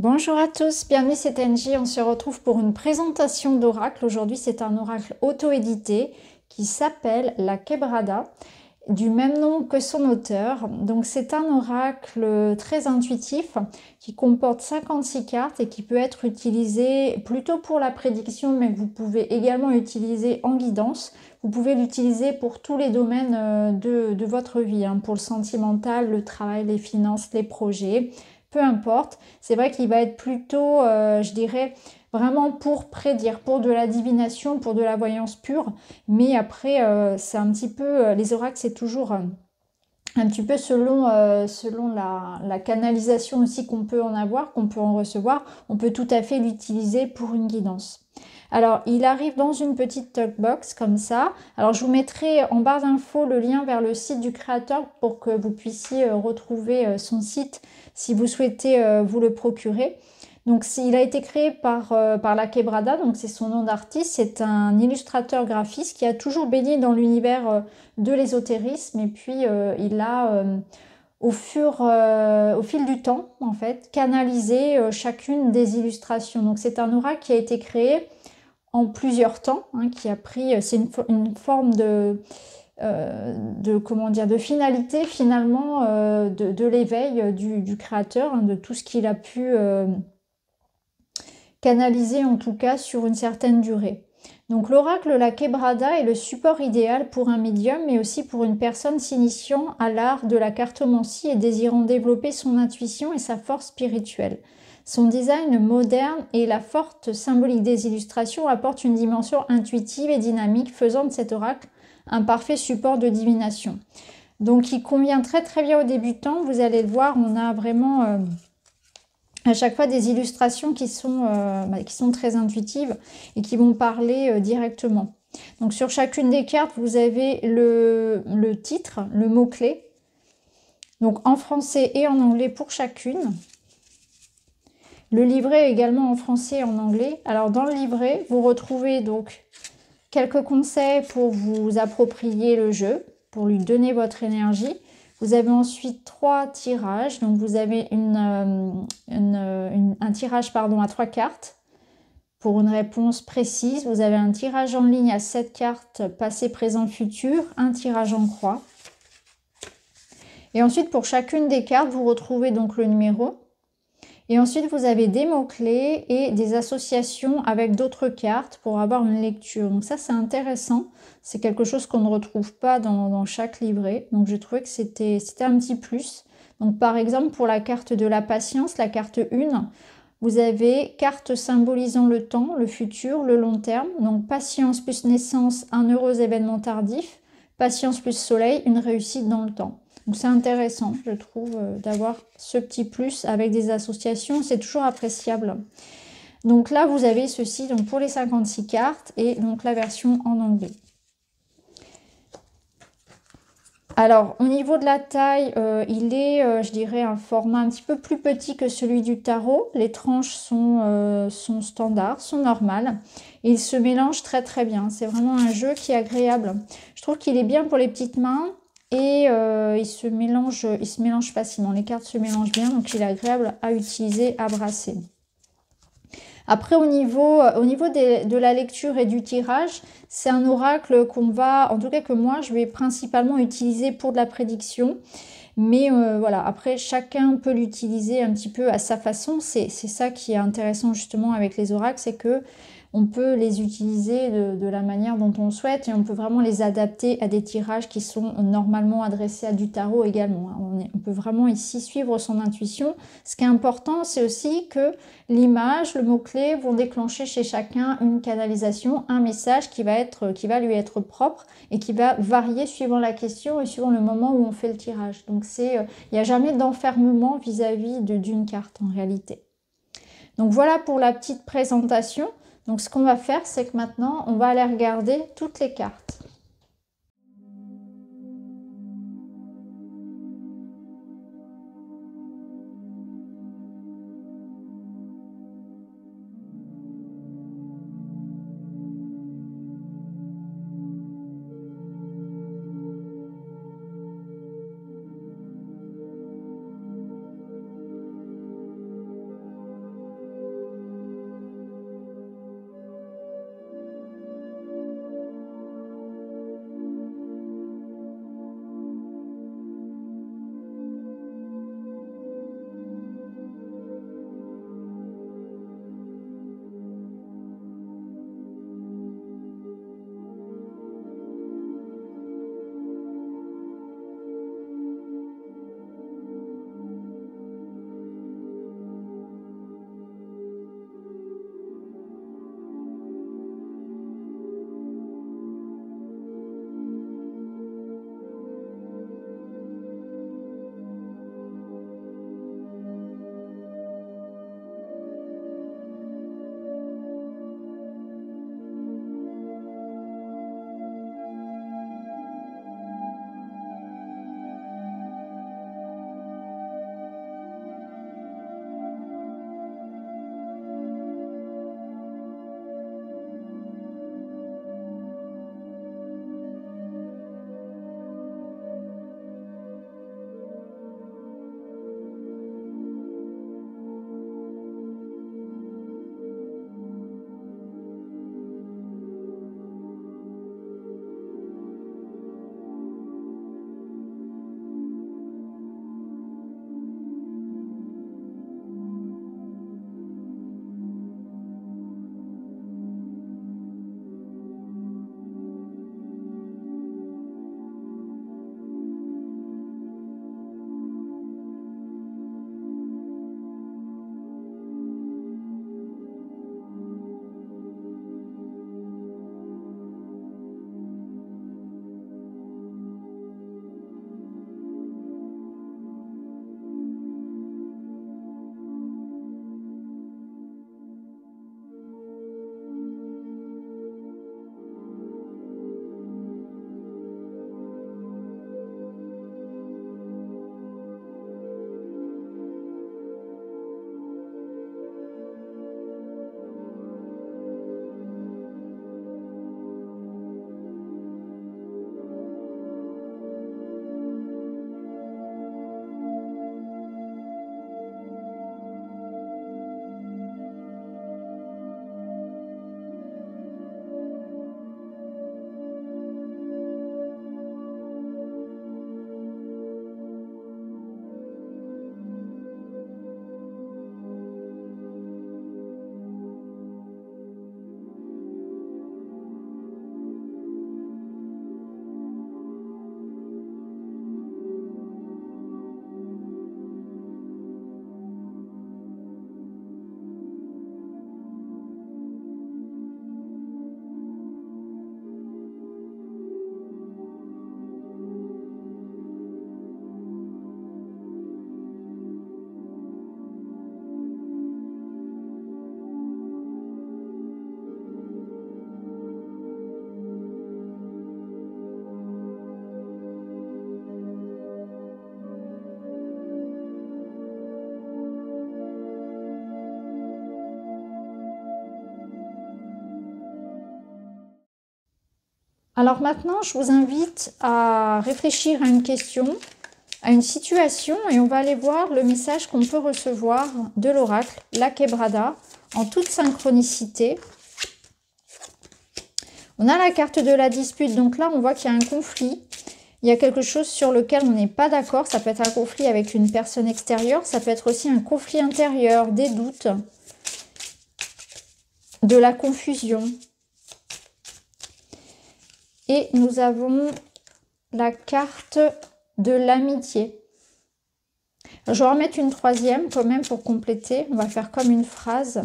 Bonjour à tous, bienvenue, c'est Angie. On se retrouve pour une présentation d'oracle. Aujourd'hui, c'est un oracle auto-édité qui s'appelle la Quebrada, du même nom que son auteur. Donc, c'est un oracle très intuitif qui comporte 56 cartes et qui peut être utilisé plutôt pour la prédiction, mais que vous pouvez également utiliser en guidance. Vous pouvez l'utiliser pour tous les domaines de votre vie, hein, pour le sentimental, le travail, les finances, les projets. Peu importe, c'est vrai qu'il va être plutôt, je dirais, vraiment pour prédire, pour de la divination, pour de la voyance pure. Mais après, c'est un petit peu, les oracles, c'est toujours un petit peu selon la canalisation aussi qu'on peut en avoir, qu'on peut en recevoir. On peut tout à fait l'utiliser pour une guidance. Alors, il arrive dans une petite talkbox comme ça. Alors, je vous mettrai en barre d'infos le lien vers le site du créateur pour que vous puissiez retrouver son site si vous souhaitez vous le procurer. Donc, il a été créé par la Quebrada, donc c'est son nom d'artiste. C'est un illustrateur graphiste qui a toujours baigné dans l'univers de l'ésotérisme. Et puis, il a, au fil du temps, en fait, canalisé chacune des illustrations. Donc, c'est un oracle qui a été créé en plusieurs temps, hein, qui a pris, c'est une forme comment dire, de finalité finalement de l'éveil du créateur, hein, de tout ce qu'il a pu canaliser en tout cas sur une certaine durée. Donc l'oracle La Quebrada est le support idéal pour un médium, mais aussi pour une personne s'initiant à l'art de la cartomancie et désirant développer son intuition et sa force spirituelle. Son design moderne et la forte symbolique des illustrations apportent une dimension intuitive et dynamique, faisant de cet oracle un parfait support de divination. Donc il convient très très bien aux débutants. Vous allez le voir, on a vraiment à chaque fois des illustrations qui sont très intuitives et qui vont parler directement. Donc sur chacune des cartes, vous avez le titre, le mot-clé, donc en français et en anglais pour chacune. Le livret est également en français et en anglais. Alors dans le livret, vous retrouvez donc quelques conseils pour vous approprier le jeu, pour lui donner votre énergie. Vous avez ensuite 3 tirages. Donc vous avez un tirage à 3 cartes pour une réponse précise. Vous avez un tirage en ligne à 7 cartes, passé, présent, futur, un tirage en croix. Et ensuite, pour chacune des cartes, vous retrouvez donc le numéro. Et ensuite, vous avez des mots-clés et des associations avec d'autres cartes pour avoir une lecture. Donc ça, c'est intéressant. C'est quelque chose qu'on ne retrouve pas dans chaque livret. Donc je trouvais que c'était un petit plus. Donc par exemple, pour la carte de la patience, la carte 1, vous avez carte symbolisant le temps, le futur, le long terme. Donc patience plus naissance, un heureux événement tardif. Patience plus soleil, une réussite dans le temps. Donc c'est intéressant, je trouve, d'avoir ce petit plus avec des associations. C'est toujours appréciable. Donc là, vous avez ceci donc pour les 56 cartes et donc la version en anglais. Alors, au niveau de la taille, il est, je dirais, un format un petit peu plus petit que celui du tarot. Les tranches sont standards, sont normales. Et il se mélange très très bien. C'est vraiment un jeu qui est agréable. Je trouve qu'il est bien pour les petites mains. Et il se mélange facilement. Les cartes se mélangent bien, donc il est agréable à utiliser, à brasser. Après, au niveau de la lecture et du tirage, c'est un oracle qu'on va, en tout cas que moi, je vais principalement utiliser pour de la prédiction. Mais voilà, après, chacun peut l'utiliser un petit peu à sa façon. C'est ça qui est intéressant justement avec les oracles, c'est que on peut les utiliser de la manière dont on souhaite et on peut vraiment les adapter à des tirages qui sont normalement adressés à du tarot également. On peut vraiment ici suivre son intuition. Ce qui est important, c'est aussi que l'image, le mot-clé vont déclencher chez chacun une canalisation, un message qui va lui être propre et qui va varier suivant la question et suivant le moment où on fait le tirage. Donc il n'y a jamais d'enfermement vis-à-vis d'une carte en réalité. Donc voilà pour la petite présentation. Donc ce qu'on va faire, c'est que maintenant, on va aller regarder toutes les cartes. Alors maintenant, je vous invite à réfléchir à une question, à une situation, et on va aller voir le message qu'on peut recevoir de l'oracle, la Quebrada, en toute synchronicité. On a la carte de la dispute, donc là on voit qu'il y a un conflit. Il y a quelque chose sur lequel on n'est pas d'accord. Ça peut être un conflit avec une personne extérieure, ça peut être aussi un conflit intérieur, des doutes, de la confusion. Et nous avons la carte de l'amitié. Je vais en remettre une troisième quand même pour compléter. On va faire comme une phrase.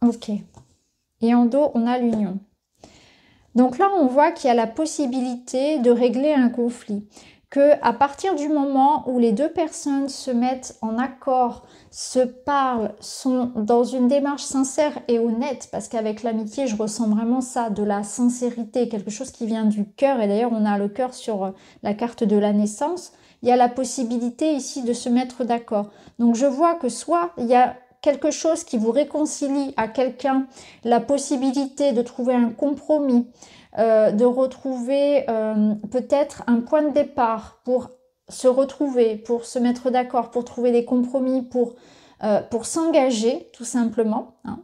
Ok. Et en dos, on a l'union. Donc là, on voit qu'il y a la possibilité de régler un conflit. Que à partir du moment où les deux personnes se mettent en accord, se parlent, sont dans une démarche sincère et honnête, parce qu'avec l'amitié, je ressens vraiment ça, de la sincérité, quelque chose qui vient du cœur. Et d'ailleurs, on a le cœur sur la carte de la naissance. Il y a la possibilité ici de se mettre d'accord. Donc je vois que soit il y a quelque chose qui vous réconcilie à quelqu'un, la possibilité de trouver un compromis, de retrouver peut-être un point de départ pour se retrouver, pour se mettre d'accord, pour trouver des compromis, pour s'engager tout simplement. Hein.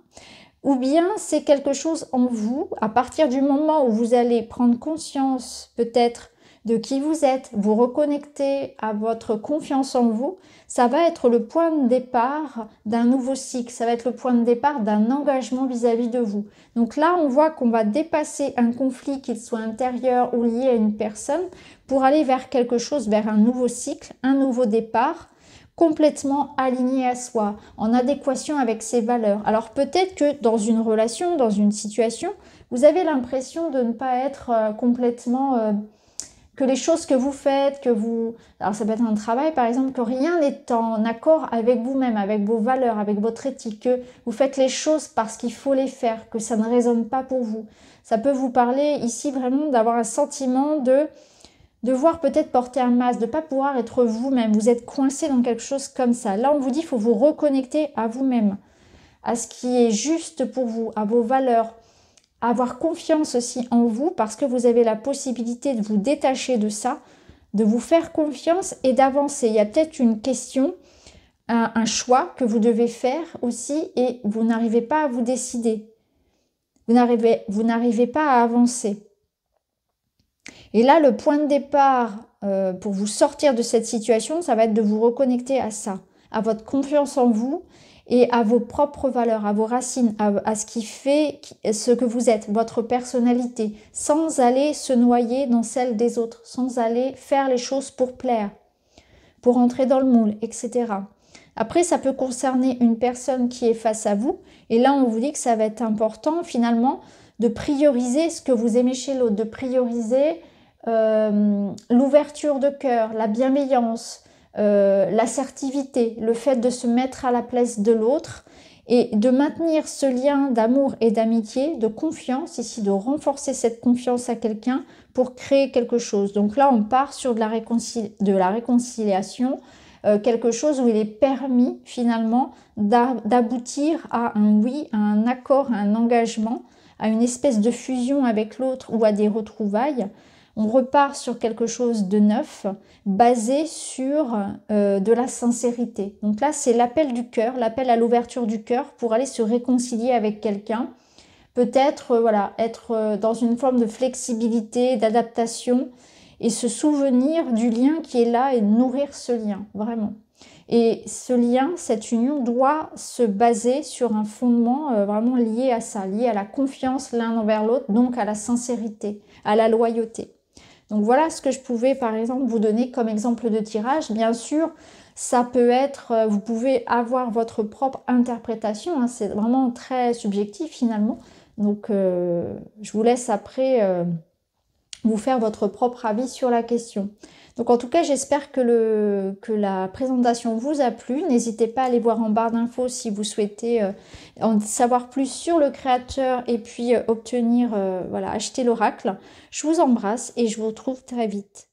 Ou bien c'est quelque chose en vous, à partir du moment où vous allez prendre conscience peut-être de qui vous êtes, vous reconnecter à votre confiance en vous, ça va être le point de départ d'un nouveau cycle, ça va être le point de départ d'un engagement vis-à-vis de vous. Donc là, on voit qu'on va dépasser un conflit, qu'il soit intérieur ou lié à une personne, pour aller vers quelque chose, vers un nouveau cycle, un nouveau départ, complètement aligné à soi, en adéquation avec ses valeurs. Alors peut-être que dans une relation, dans une situation, vous avez l'impression de ne pas être complètement... que les choses que vous faites, que vous... Alors ça peut être un travail par exemple, que rien n'est en accord avec vous-même, avec vos valeurs, avec votre éthique, que vous faites les choses parce qu'il faut les faire, que ça ne résonne pas pour vous. Ça peut vous parler ici vraiment d'avoir un sentiment de devoir peut-être porter un masque, de ne pas pouvoir être vous-même. Vous êtes coincé dans quelque chose comme ça. Là, on vous dit qu'il faut vous reconnecter à vous-même, à ce qui est juste pour vous, à vos valeurs, avoir confiance aussi en vous parce que vous avez la possibilité de vous détacher de ça, de vous faire confiance et d'avancer. Il y a peut-être une question, un choix que vous devez faire aussi et vous n'arrivez pas à vous décider. Vous n'arrivez pas à avancer. Et là, le point de départ pour vous sortir de cette situation, ça va être de vous reconnecter à ça, à votre confiance en vous et à vos propres valeurs, à vos racines, à ce qui fait ce que vous êtes, votre personnalité, sans aller se noyer dans celle des autres, sans aller faire les choses pour plaire, pour entrer dans le moule, etc. Après, ça peut concerner une personne qui est face à vous, et là, on vous dit que ça va être important, finalement, de prioriser ce que vous aimez chez l'autre, de prioriser l'ouverture de cœur, la bienveillance, l'assertivité, le fait de se mettre à la place de l'autre et de maintenir ce lien d'amour et d'amitié, de confiance, ici de renforcer cette confiance à quelqu'un pour créer quelque chose. Donc là, on part sur de la réconciliation, quelque chose où il est permis finalement d'aboutir à un oui, à un accord, à un engagement, à une espèce de fusion avec l'autre ou à des retrouvailles. On repart sur quelque chose de neuf, basé sur de la sincérité. Donc là, c'est l'appel du cœur, l'appel à l'ouverture du cœur pour aller se réconcilier avec quelqu'un. Peut-être voilà, être dans une forme de flexibilité, d'adaptation et se souvenir du lien qui est là et nourrir ce lien, vraiment. Et ce lien, cette union doit se baser sur un fondement vraiment lié à ça, lié à la confiance l'un envers l'autre, donc à la sincérité, à la loyauté. Donc voilà ce que je pouvais par exemple vous donner comme exemple de tirage. Bien sûr, ça peut être, vous pouvez avoir votre propre interprétation, hein, c'est vraiment très subjectif finalement. Donc je vous laisse après vous faire votre propre avis sur la question. Donc en tout cas, j'espère que la présentation vous a plu. N'hésitez pas à aller voir en barre d'infos si vous souhaitez en savoir plus sur le créateur et puis obtenir, voilà, acheter l'oracle. Je vous embrasse et je vous retrouve très vite.